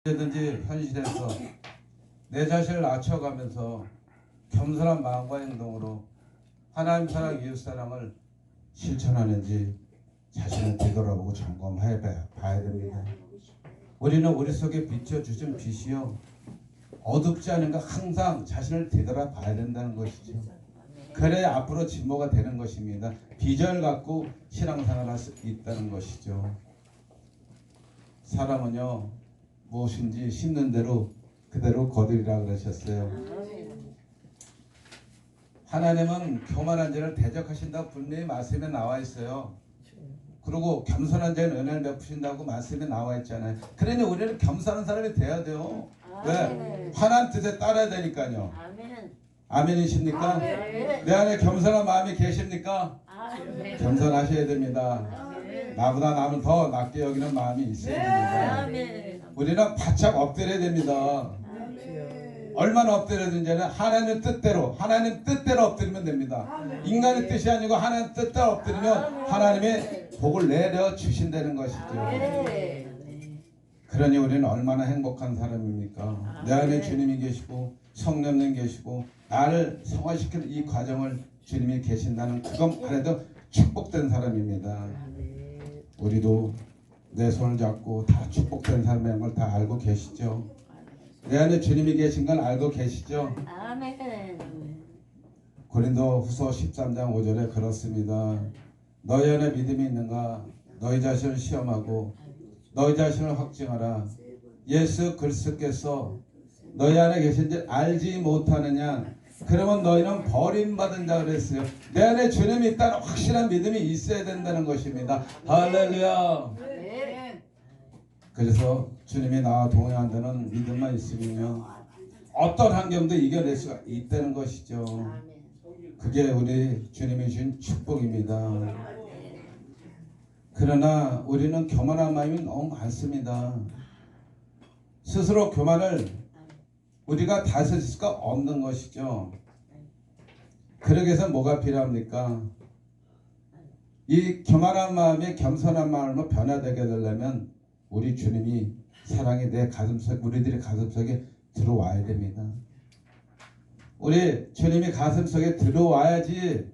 언제든지 현실에서 내 자신을 낮춰가면서 겸손한 마음과 행동으로 하나님 사랑, 이웃 사랑을 실천하는지 자신을 되돌아보고 점검해 봐야 됩니다. 우리는 우리 속에 비춰주신 빛이요, 어둡지 않은가 항상 자신을 되돌아봐야 된다는 것이죠. 그래야 앞으로 진보가 되는 것입니다. 비전을 갖고 신앙생활을 할 수 있다는 것이죠. 사람은요, 무엇인지 심는 대로 그대로 거두리라 그러셨어요. 하나님은 교만한 자를 대적하신다고 분명히 말씀에 나와 있어요. 그리고 겸손한 자는 은혜를 베푸신다고 말씀에 나와 있잖아요. 그러니 우리는 겸손한 사람이 돼야 돼요. 왜? 하나님 뜻에 따라야 되니까요. 아멘이십니까? 내 안에 겸손한 마음이 계십니까? 겸손하셔야 됩니다. 나보다 남을 더 낮게 여기는 마음이 있어야 됩니다. 우리는 바짝 엎드려야 됩니다. 얼마나 엎드려든지는 하나님 뜻대로 엎드리면 됩니다. 인간의 뜻이 아니고 하나님 뜻대로 엎드리면 하나님의 복을 내려 주신다는 것이죠. 그러니 우리는 얼마나 행복한 사람입니까? 내 안에 주님이 계시고 성령님 계시고 나를 성화시키는 이 과정을 주님이 계신다는 그것만 해도 축복된 사람입니다. 우리도 내 손을 잡고 다 축복된 삶인 걸 다 알고 계시죠? 내 안에 주님이 계신 걸 알고 계시죠? 아멘. 고린도후서 13장 5절에 그렇습니다. 너희 안에 믿음이 있는가? 너희 자신을 시험하고 너희 자신을 확증하라. 예수 그리스도께서 너희 안에 계신지 알지 못하느냐? 그러면 너희는 버림받은 자 그랬어요. 내 안에 주님이 있다는 확실한 믿음이 있어야 된다는 것입니다. 할렐루야. 그래서 주님이 나와 동행한다는 믿음만 있으면요, 어떤 환경도 이겨낼 수가 있다는 것이죠. 그게 우리 주님이 주신 축복입니다. 그러나 우리는 교만한 마음이 너무 많습니다. 스스로 교만을 우리가 다스릴 수가 없는 것이죠. 그러기 위해서 뭐가 필요합니까? 이 교만한 마음이 겸손한 마음으로 변화되게 되려면 우리 주님이 사랑이 내 가슴속, 우리들의 가슴속에 들어와야 됩니다. 우리 주님이 가슴속에 들어와야지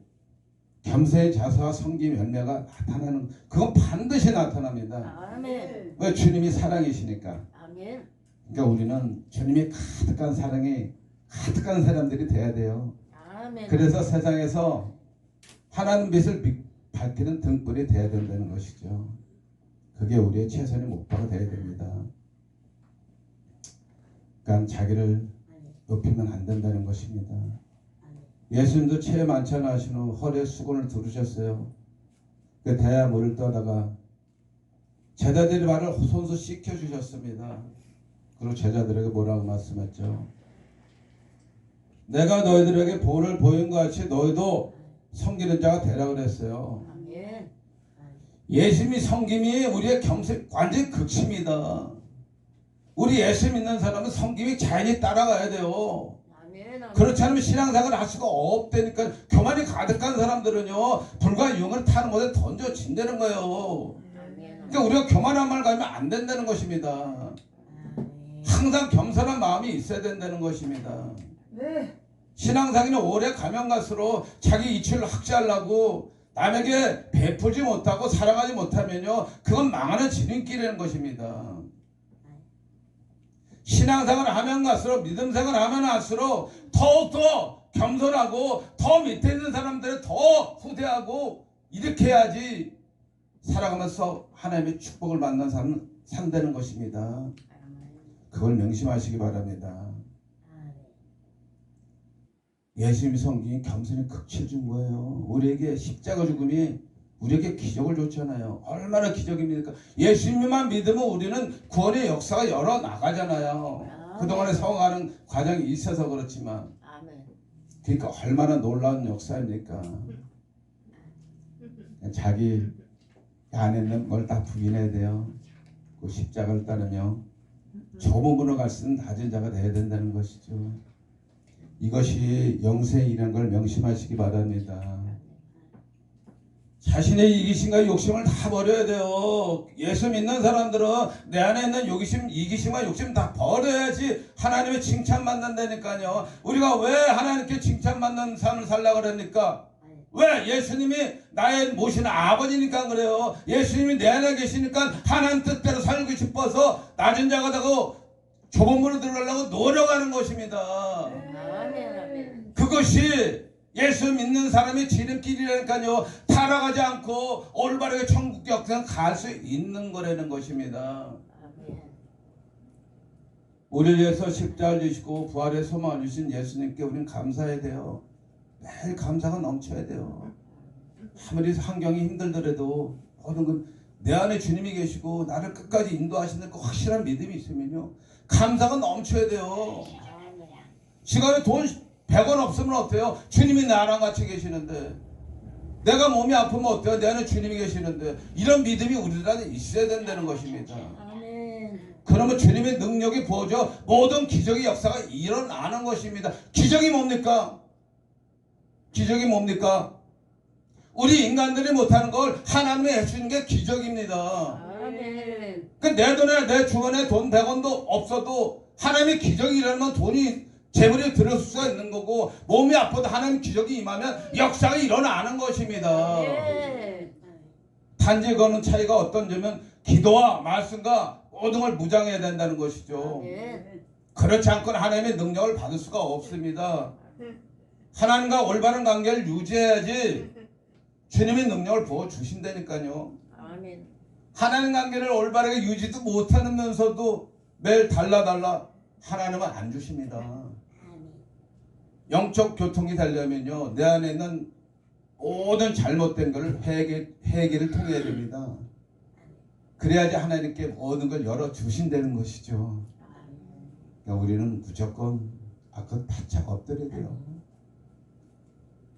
겸손의 자세와 섬김 열매가 나타나는, 그건 반드시 나타납니다. 아멘. 왜? 주님이 사랑이시니까. 아멘. 그러니까 우리는 주님이 가득한 사랑이 가득한 사람들이 돼야 돼요. 아멘. 그래서 세상에서 하나님 빛을 밝히는 등불이 돼야 된다는 것이죠. 그게 우리의 최선의 목표가 돼야 됩니다. 그러니까 자기를 높이면 안 된다는 것입니다. 예수님도 체에 만찬하신 후 허리에 수건을 두르셨어요. 그 대야 물을 떠다가 제자들이 발을 손수 씻겨주셨습니다. 그리고 제자들에게 뭐라고 말씀했죠? 내가 너희들에게 복을 보인 것 같이 너희도 섬기는 자가 되라 그랬어요. 예수님이 섬김이 우리의 겸손 완전히 극심이다. 우리 예수 믿는 사람은 섬김이 자연히 따라가야 돼요. 그렇지 않으면 신앙생활을 할 수가 없다니까. 교만이 가득한 사람들은요, 불과 유흥을 타는 곳에 던져진다는 거예요. 그러니까 우리가 교만한 말 가면 안 된다는 것입니다. 항상 겸손한 마음이 있어야 된다는 것입니다. 신앙생활이 오래 가면 갈수록 자기 이치를 확실하려고 남에게 베풀지 못하고 사랑하지 못하면요, 그건 망하는 지름길이라는 것입니다. 신앙생활을 하면 갈수록, 믿음생활을 하면 할수록 더욱더 겸손하고 더 밑에 있는 사람들을 더 후대하고 이렇게 해야지 살아가면서 하나님의 축복을 만난 사람은 산다는 것입니다. 그걸 명심하시기 바랍니다. 예수님이 섬김이 겸손히 극치를 준 거예요. 우리에게 십자가 죽음이 우리에게 기적을 줬잖아요. 얼마나 기적입니까? 예수님만 믿으면 우리는 구원의 역사가 열어 나가잖아요. 그동안에 성공하는 과정이 있어서 그렇지만, 그러니까 얼마나 놀라운 역사입니까? 자기 안에 있는 걸 다 부인해야 돼요. 그 십자가를 따르며 좁은 문으로 갈 수 있는 낮은 자가 되어야 된다는 것이죠. 이것이 영생이라는 걸 명심하시기 바랍니다. 자신의 이기심과 욕심을 다 버려야 돼요. 예수 믿는 사람들은 내 안에 있는 이기심과 욕심 다 버려야지 하나님의 칭찬받는다니까요. 우리가 왜 하나님께 칭찬받는 삶을 살려고 그럽니까? 왜? 예수님이 나의 모신 아버지니까 그래요. 예수님이 내 안에 계시니까 하나님 뜻대로 살고 싶어서 낮은 자가 되고 좁은 문으로 들어가려고 노력하는 것입니다. 그것이 예수 믿는 사람의 지름길이라니까요. 타락하지 않고 올바르게 천국 역사에 갈 수 있는 거라는 것입니다. 우리를 위해서 십자가를 지시고 부활의 소망을 주신 예수님께 우리는 감사해야 돼요. 매일 감사가 넘쳐야 돼요. 아무리 환경이 힘들더라도 모든 건 내 안에 주님이 계시고 나를 끝까지 인도하시는 그 확실한 믿음이 있으면요 감사가 넘쳐야 돼요. 시간에 돈 100원 없으면 어때요? 주님이 나랑 같이 계시는데, 내가 몸이 아프면 어때요? 내 안에 주님이 계시는데, 이런 믿음이 우리 안에 있어야 된다는 것입니다. 그러면 주님의 능력이 부어져 모든 기적의 역사가 일어나는 것입니다. 기적이 뭡니까? 기적이 뭡니까? 우리 인간들이 못하는 걸 하나님이 해주는 게 기적입니다. 내 돈에 내 주머니에 돈 100원도 없어도 하나님의 기적이 일어나면 돈이 재물이 들어올 수가 있는 거고, 몸이 아파도 하나님 기적이 임하면 역사가 일어나는 것입니다. 단지 그거는 차이가 어떤 점은 기도와 말씀과 모든 걸 무장해야 된다는 것이죠. 그렇지 않고는 하나님의 능력을 받을 수가 없습니다. 하나님과 올바른 관계를 유지해야지 주님의 능력을 부어주신다니까요. 하나님 관계를 올바르게 유지도 못하면서도 매일 달라 하나님은 안 주십니다. 영적 교통이 되려면요 내 안에 있는 모든 잘못된 것을 회개를 통해야 됩니다. 그래야지 하나님께 모든 걸 열어주신다는 것이죠. 그러니까 우리는 무조건 그건 바짝 엎드려야 돼요.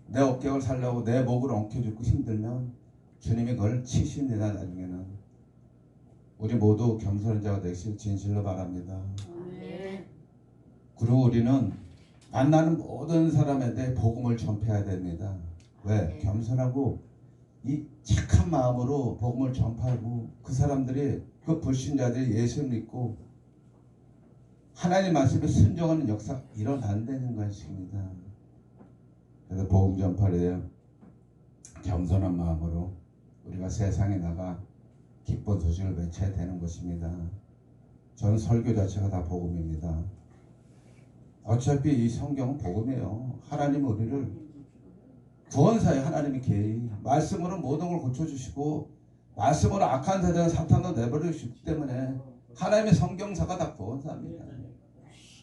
내 어깨를 살려고 내 목을 엉켜주고 힘들면 주님이 그걸 치십니다. 나중에는 우리 모두 겸손한 자가 되시길 진실로 바랍니다. 그리고 우리는 만나는 모든 사람에게 복음을 전파해야 됩니다. 왜? 겸손하고 이 착한 마음으로 복음을 전파하고 그 사람들이 그 불신자들이 예수를 믿고 하나님 말씀에 순종하는 역사가 일어난다는 것입니다. 그래서 복음 전파를 겸손한 마음으로 우리가 세상에 나가 기쁜 소식을 외쳐야 되는 것입니다. 저는 설교 자체가 다 복음입니다. 어차피 이 성경은 복음이에요. 하나님은 우리를 구원사에 하나님이 개입 말씀으로 모든 걸 고쳐주시고 말씀으로 악한 세상 사탄도 내버려주시기 때문에 하나님의 성경사가 다 구원사입니다.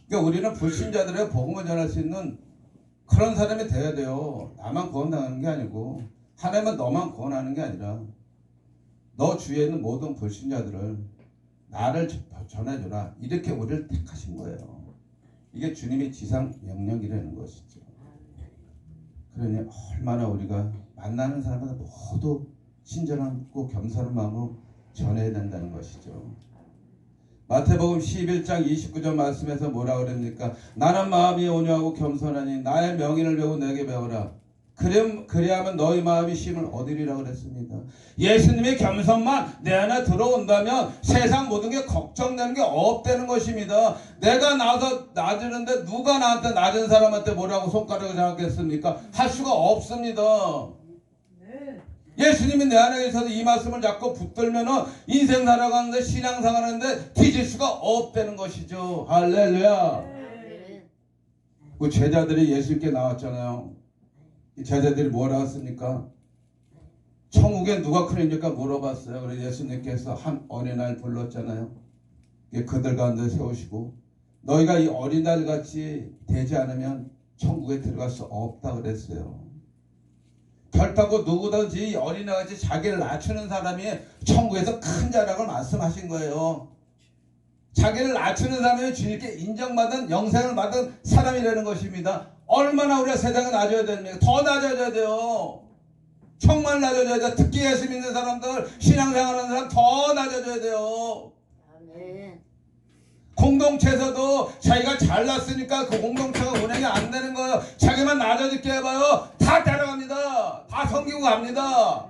그러니까 우리는 불신자들의 복음을 전할 수 있는 그런 사람이 되어야 돼요. 나만 구원당하는 게 아니고 하나님은 너만 구원하는 게 아니라 너 주위에 있는 모든 불신자들을 나를 전해주라. 이렇게 우리를 택하신 거예요. 이게 주님의 지상 명령이라는 것이죠. 그러니 얼마나 우리가 만나는 사람마다 모두 친절하고 겸손한 마음으로 전해야 된다는 것이죠. 마태복음 11장 29절 말씀에서 뭐라 그럽니까? 나는 마음이 온유하고 겸손하니 나의 명인을 배우고 내게 배우라. 그래야만 너희 마음이 힘을 얻으리라 그랬습니다. 예수님의 겸손만 내 안에 들어온다면 세상 모든 게 걱정되는 게 없다는 것입니다. 내가 나서 낮으는데 누가 나한테 낮은 사람한테 뭐라고 손가락을 잡겠습니까? 할 수가 없습니다. 예수님이 내 안에 계셔서 이 말씀을 잡고 붙들면은 인생 살아가는데 신앙 살아가는데 뒤질 수가 없다는 것이죠. 할렐루야. 그 제자들이 예수님께 나왔잖아요. 이 제자들이 뭐라 했습니까? 천국에 누가 크니까 물어봤어요. 그래서 예수님께서 한 어린아이를 불렀잖아요. 그들 가운데 세우시고 너희가 이 어린아이 같이 되지 않으면 천국에 들어갈 수 없다 그랬어요. 결단코 누구든지 어린아이같이 자기를 낮추는 사람이 천국에서 큰 자락을 말씀하신 거예요. 자기를 낮추는 사람이 주님께 인정받은 영생을 받은 사람이라는 것입니다. 얼마나 우리가 세상에 낮아야 됩니까? 더 낮아져야 돼요. 정말 낮아져야 돼요. 특히 예수 믿는 사람들, 신앙생활하는 사람 더 낮아져야 돼요. 공동체에서도 자기가 잘났으니까 그 공동체가 운행이 안 되는 거예요. 자기만 낮아질게 해봐요. 다 따라갑니다. 다 섬기고 갑니다.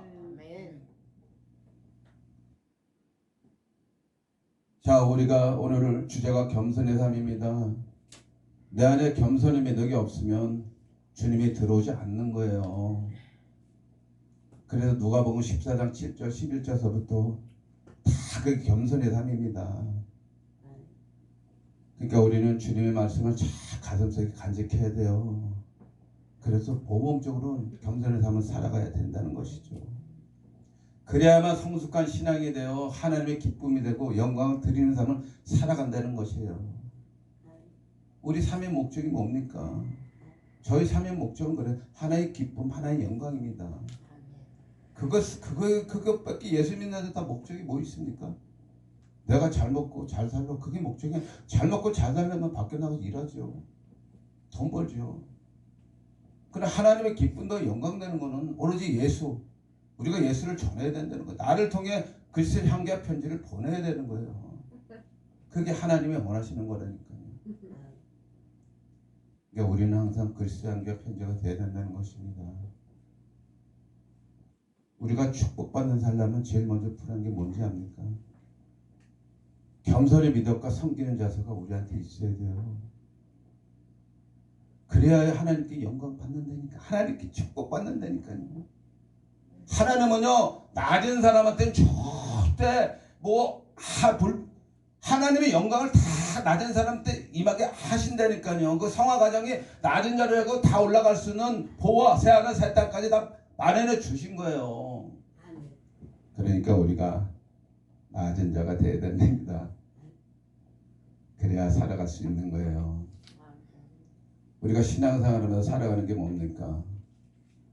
자, 우리가 오늘 주제가 겸손의 삶입니다. 내 안에 겸손의 매력이 없으면 주님이 들어오지 않는 거예요. 그래서 누가복음 14장 7절 11절서부터 다 그 겸손의 삶입니다. 그러니까 우리는 주님의 말씀을 잘 가슴속에 간직해야 돼요. 그래서 모범적으로 겸손의 삶을 살아가야 된다는 것이죠. 그래야만 성숙한 신앙이 되어 하나님의 기쁨이 되고 영광을 드리는 삶을 살아간다는 것이에요. 우리 삶의 목적이 뭡니까? 저희 삶의 목적은 그래. 하나의 기쁨, 하나의 영광입니다. 그것밖에 예수 믿는 데 다 목적이 뭐 있습니까? 내가 잘 먹고 잘 살고 그게 목적이야. 잘 먹고 잘 살려면 밖에 나가서 일하죠. 돈 벌죠. 그러나 하나님의 기쁨과 영광되는 것은 오로지 예수. 우리가 예수를 전해야 된다는 거예요. 나를 통해 그리스도의 향기와 편지를 보내야 되는 거예요. 그게 하나님이 원하시는 거라니까요. 그러니까 우리는 항상 그리스도의 향기와 편지가 되어야 된다는 것입니다. 우리가 축복받는 살려면 제일 먼저 필요한 게 뭔지 압니까? 겸손의 미덕과 섬기는 자세가 우리한테 있어야 돼요. 그래야 하나님께 영광 받는다니까. 하나님께 축복받는다니까요. 하나님은요, 낮은 사람한테는 절대 하나님의 영광을 다 낮은 사람한테 임하게 하신다니까요. 그 성화 과정이 낮은 자를 하고 다 올라갈 수 있는 보화, 새하늘 새 땅까지 다 마련해 주신 거예요. 그러니까 우리가 낮은 자가 되어야 된답니다. 그래야 살아갈 수 있는 거예요. 우리가 신앙생활하면서 살아가는 게 뭡니까?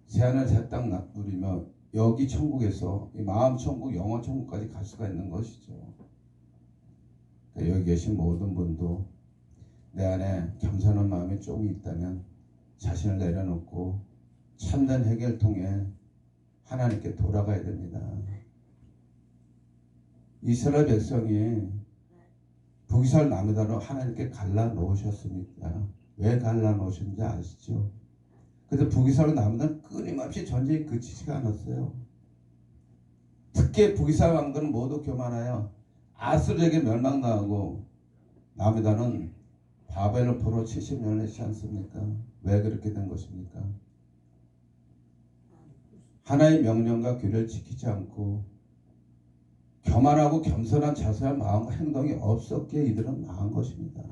새하늘 새 땅 누리며 여기 천국에서 이 마음 천국, 영혼 천국까지 갈 수가 있는 것이죠. 여기 계신 모든 분도 내 안에 겸손한 마음이 조금 있다면 자신을 내려놓고 참된 회개를 통해 하나님께 돌아가야 됩니다. 이스라엘 백성이 북이스라엘 남유다로 하나님께 갈라놓으셨습니다. 왜 갈라놓으셨는지 아시죠? 그래서 북이스라엘 남유다는 끊임없이 전쟁이 그치지가 않았어요. 특히 북이스라엘 왕들은 모두 교만하여 아수르에게 멸망당하고 남유다는 바벨론 포로 70년을 했지 않습니까? 왜 그렇게 된 것입니까? 하나의 명령과 규례를 지키지 않고 교만하고 겸손한 자세와 마음과 행동이 없었기에 이들은 망한 것입니다.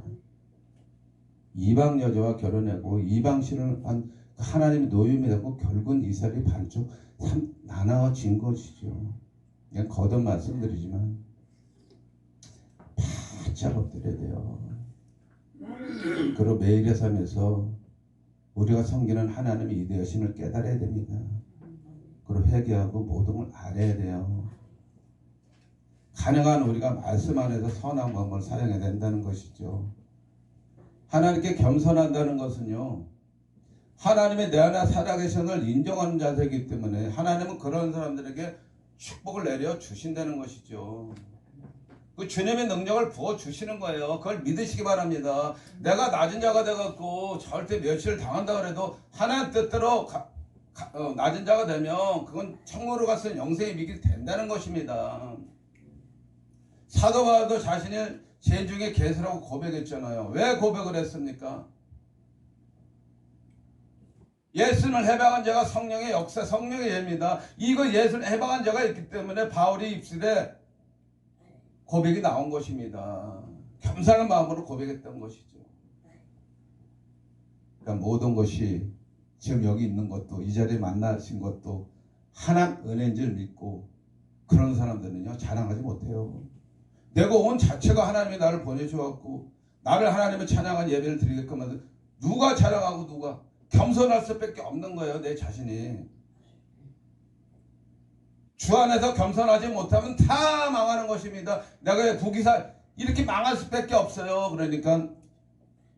이방 여자와 결혼하고 이방신을 한 하나님의 노임이 되고 결국은 이스라엘이 반쪽 나눠진 것이죠. 그냥 거듭 말씀드리지만 바짝 엎드려야 돼요. 그리고 매일의 삶에서 우리가 섬기는 하나님의 이되어심을 깨달아야 됩니다. 그리고 회개하고 모든 걸 알아야 돼요. 가능한 우리가 말씀 안에서 선한 마음을 사용해야 된다는 것이죠. 하나님께 겸손한다는 것은요, 하나님의 내 안에 살아계신을 인정하는 자세이기 때문에 하나님은 그런 사람들에게 축복을 내려 주신다는 것이죠. 그 주님의 능력을 부어 주시는 거예요. 그걸 믿으시기 바랍니다. 내가 낮은 자가 돼갖고 절대 멸시를 당한다 그래도 하나님 뜻대로 낮은 자가 되면 그건 천국으로 가서 영생의 미길이 된다는 것입니다. 사도 바울도 자신이 죄 중에 괴수라고 고백했잖아요. 왜 고백을 했습니까? 예수를 해방한 자가 성령의 역사, 성령의 예입니다. 이거 예수를 해방한 자가 있기 때문에 바울이 입술에 고백이 나온 것입니다. 겸손한 마음으로 고백했던 것이죠. 그러니까 모든 것이 지금 여기 있는 것도 이 자리에 만나신 것도 하나님 은혜인 줄 믿고 그런 사람들은요 자랑하지 못해요. 내가 온 자체가 하나님이 나를 보내주었고 나를 하나님의 찬양한 예배를 드리게끔 하는 누가 자랑하고 누가 겸손할 수밖에 없는 거예요. 내 자신이 주 안에서 겸손하지 못하면 다 망하는 것입니다. 내가 북이스라엘 이렇게 망할 수밖에 없어요. 그러니까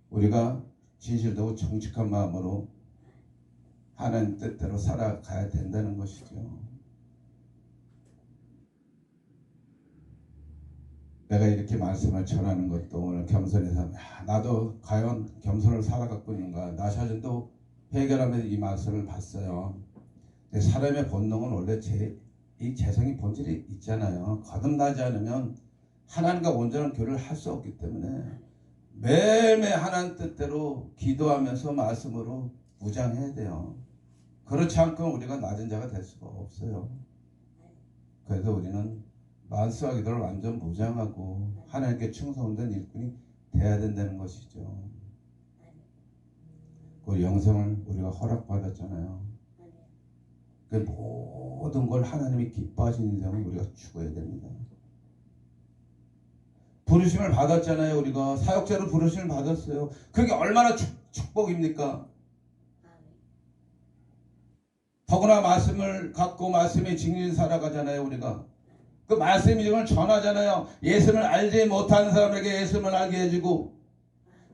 우리가 진실되고 정직한 마음으로 하나님 뜻대로 살아가야 된다는 것이죠. 내가 이렇게 말씀을 전하는 것도 오늘 겸손해서 나도 과연 겸손을 살아가고 있는가. 나 자신도 해결하면서 이 말씀을 봤어요. 사람의 본능은 원래 이 재성이 본질이 있잖아요. 거듭나지 않으면 하나님과 온전한 교류를 할 수 없기 때문에 매일매일 하나님 뜻대로 기도하면서 말씀으로 무장해야 돼요. 그렇지 않고는 우리가 낮은 자가 될 수가 없어요. 그래서 우리는 만수와 기도를 완전 무장하고 하나님께 충성된 일꾼이 돼야 된다는 것이죠. 그 영생을 우리가 허락받았잖아요. 그 모든 걸 하나님이 기뻐하시는 인생을 우리가 추구해야 됩니다. 부르심을 받았잖아요. 우리가 사역자로 부르심을 받았어요. 그게 얼마나 축복입니까? 더구나 말씀을 갖고 말씀의 증인 살아가잖아요. 우리가 그 말씀의 증을 전하잖아요. 예수를 알지 못하는 사람에게 예수를 알게 해주고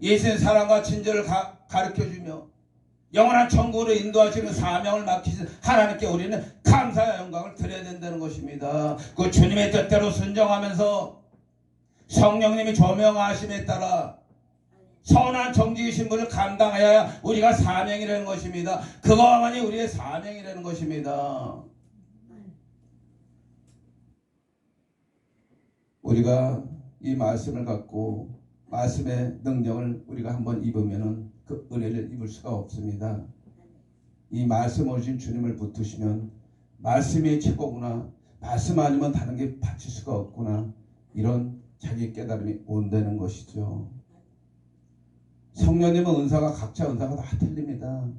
예수의 사랑과 친절을 가르쳐주며 영원한 천국으로 인도하시는 사명을 맡기신 하나님께 우리는 감사와 영광을 드려야 된다는 것입니다. 그 주님의 뜻대로 순종하면서 성령님이 조명하심에 따라 선한 정직의 신분을 감당해야 우리가 사명이라는 것입니다. 그거만이 우리의 사명이라는 것입니다. 우리가 이 말씀을 갖고 말씀의 능력을 우리가 한번 입으면은 그 은혜를 입을 수가 없습니다. 이 말씀을 주신 주님을 붙드시면 말씀이 최고구나, 말씀 아니면 다른 게 바칠 수가 없구나, 이런 자기 깨달음이 온다는 것이죠. 성령님은 은사가 각자 은사가 다 틀립니다.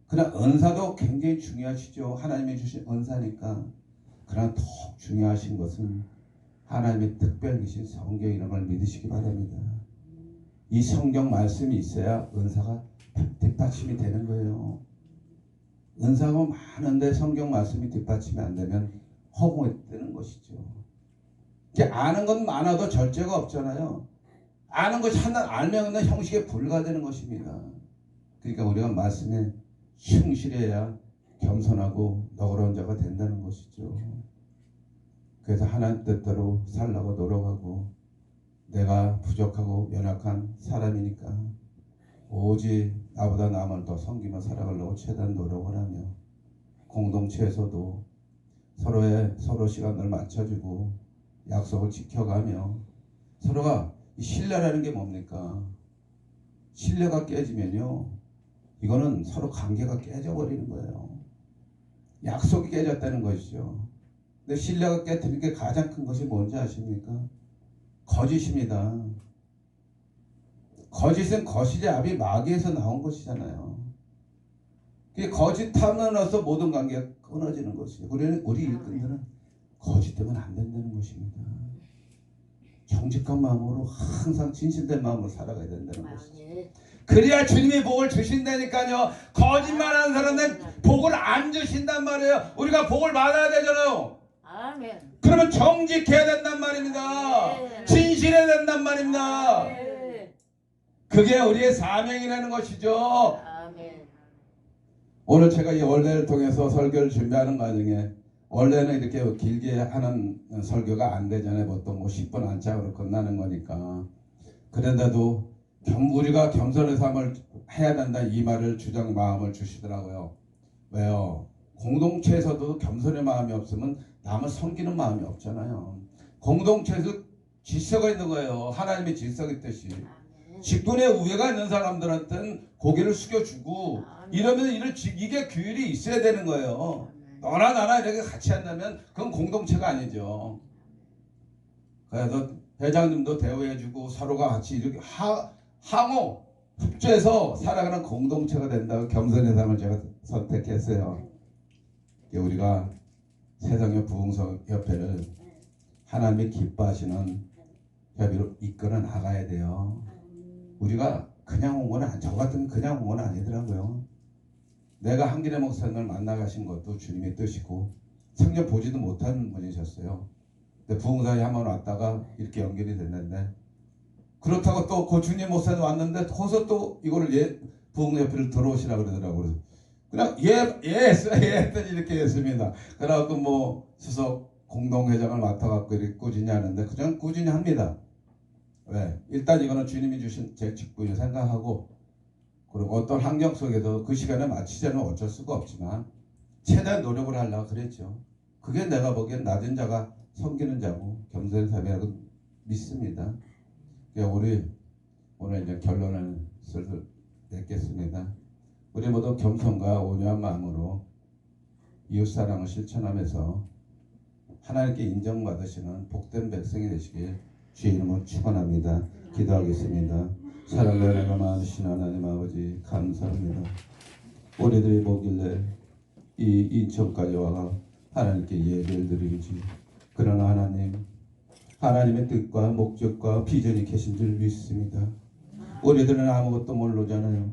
그러나 은사도 굉장히 중요하시죠. 하나님이 주신 은사니까. 그러나 더 중요하신 것은 하나님의 특별 계신 성경이라는 걸 믿으시기 바랍니다. 이 성경 말씀이 있어야 은사가 뒷받침이 되는 거예요. 은사가 많은데 성경 말씀이 뒷받침이 안 되면 허공에 뜨는 것이죠. 아는 건 많아도 절제가 없잖아요. 아는 것이 하나 알면 있는 형식에 불과되는 것입니다. 그러니까 우리가 말씀에 충실해야 겸손하고 너그러운 자가 된다는 것이죠. 그래서 하나님 뜻대로 살라고 노력하고 내가 부족하고 연약한 사람이니까 오직 나보다 남을 더 섬기며 살아가려고 최대한 노력을 하며 공동체에서도 서로 시간을 맞춰주고 약속을 지켜가며 서로가 이 신뢰라는 게 뭡니까? 신뢰가 깨지면요, 이거는 서로 관계가 깨져버리는 거예요. 약속이 깨졌다는 것이죠. 근데 신뢰가 깨뜨리는 게 가장 큰 것이 뭔지 아십니까? 거짓입니다. 거짓은 거짓의 압이 마귀에서 나온 것이잖아요. 그 거짓함으로써 모든 관계가 끊어지는 것이죠. 우리 일꾼들은 거짓되면 안 된다는 것입니다. 정직한 마음으로 항상 진실된 마음으로 살아가야 된다는 것이죠. 그래야 주님이 복을 주신다니까요. 거짓말하는 사람은 복을 안 주신단 말이에요. 우리가 복을 받아야 되잖아요. 아멘. 그러면 정직해야 된단 말입니다. 진실해야 된단 말입니다. 그게 우리의 사명이라는 것이죠. 아멘. 오늘 제가 이 원래를 통해서 설교를 준비하는 과정에 원래는 이렇게 길게 하는 설교가 안 되잖아요. 보통 뭐 10분 안짝으로 끝나는 거니까. 그런데도 우리가 겸손의 삶을 해야 된다, 이 말을 주장 마음을 주시더라고요. 왜요? 공동체에서도 겸손의 마음이 없으면 남을 섬기는 마음이 없잖아요. 공동체에서 질서가 있는 거예요. 하나님의 질서가 있듯이. 직분에 우애가 있는 사람들한테는 고개를 숙여주고 이러면 이게 규율이 있어야 되는 거예요. 너나 나나 이렇게 같이 한다면 그건 공동체가 아니죠. 그래서 회장님도 대우해주고 서로가 같이 이렇게 항호 협조해서 살아가는 공동체가 된다고 겸손의 삶을 제가 선택했어요. 우리가 세상의 부흥협회를 하나님이 기뻐하시는 협의로 이끌어 나가야 돼요. 우리가 그냥 온 건 저 같은 그냥 온 건 아니더라고요. 내가 한길의 목사님을 만나가신 것도 주님의 뜻이고 생전 보지도 못한 분이셨어요. 근데 부흥사에 한번 왔다가 이렇게 연결이 됐는데, 그렇다고 또 그 주님 목사님 왔는데 거기서 또 이거를 부흥협회를 들어오시라고 그러더라고요. 그냥 했더니 이렇게 했습니다. 그래갖고 뭐 수석 공동회장을 맡아갖고 이렇게 꾸준히 하는데 그냥 꾸준히 합니다. 왜? 일단 이거는 주님이 주신 제 직분을 생각하고, 그리고 어떤 환경 속에도 그 시간에 마치자면 어쩔 수가 없지만 최대한 노력을 하려고 그랬죠. 그게 내가 보기엔 낮은 자가 섬기는 자고 겸손의 삶이라고 믿습니다. 그러니까 우리 오늘 이제 결론을 슬슬 맺겠습니다. 우리 모두 겸손과 온유한 마음으로 이웃사랑을 실천하면서 하나님께 인정받으시는 복된 백성이 되시길 주의 이름으로 축원합니다. 기도하겠습니다. 사랑과 은혜가 많으신 하나님 아버지 감사합니다. 우리들이 보길래 이 인천까지 와가 하나님께 예배를 드리지. 그러나 하나님, 하나님의 뜻과 목적과 비전이 계신 줄 믿습니다. 우리들은 아무것도 모르잖아요.